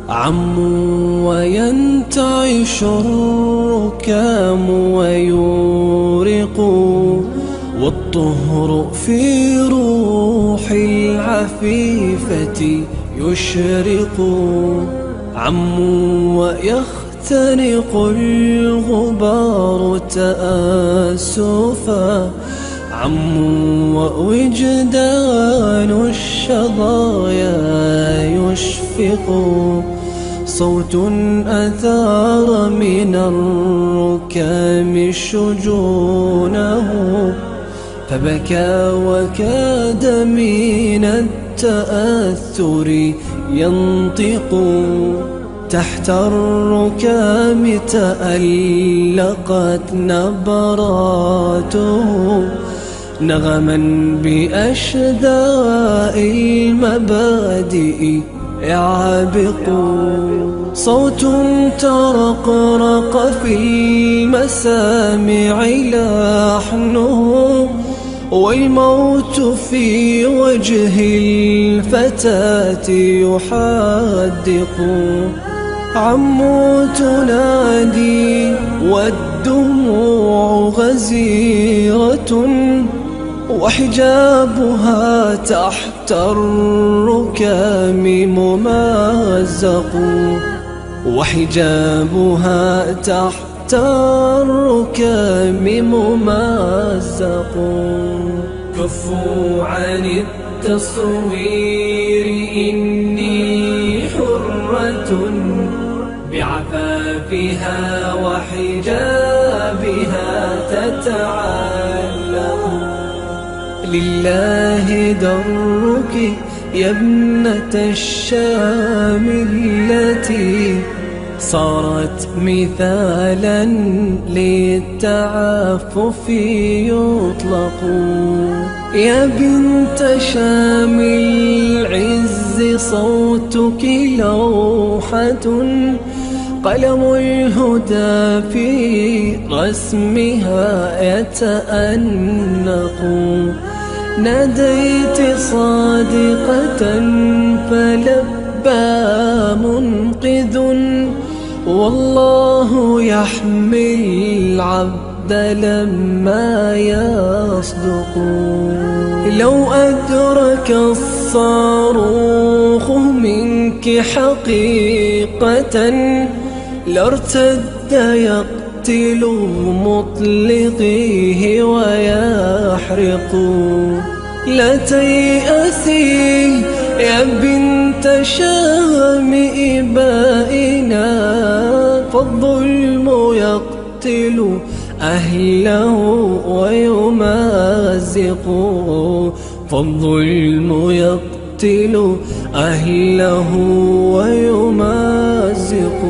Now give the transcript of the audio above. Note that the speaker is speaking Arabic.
عموا وينتعش الركام ويورق والطهر في روح العفيفة يشرق. عموا ويختنق الغبار تآسفا. عموا ووجدان الشظايا يشفق. صوت أثار من الركام شجونه فبكى وكاد من التأثر ينطق. تحت الركام تألقت نبراته نغما بأشداء المبادئ يعبق. صوت ترقرق في المسامع لحنه والموت في وجه الفتاة يحدق. عمو تنادي والدموع غزيرة وحجابها تحت الركام ممزق. وحجابها تحت الركام ممزق. كفوا عن التصوير إني حرة بعفافها وحجابها تتعلق. لله درك يا ابنة الشام التي صارت مثالا للتعفف يطلق. يا بنت شام العز صوتك لوحة قلم الهدى في رسمها يتأنق. ناديت صادقة فلبى منقذ والله يحمي العبد لما يصدق. لو أدرك الصاروخ منك حقيقة لارتد يقتل مطلقيه ويحرق. لا تيأسي يا بنت شام إبائنا فالظلم يقتل أهله ويمازق. فالظلم يقتل أهله ويمازق.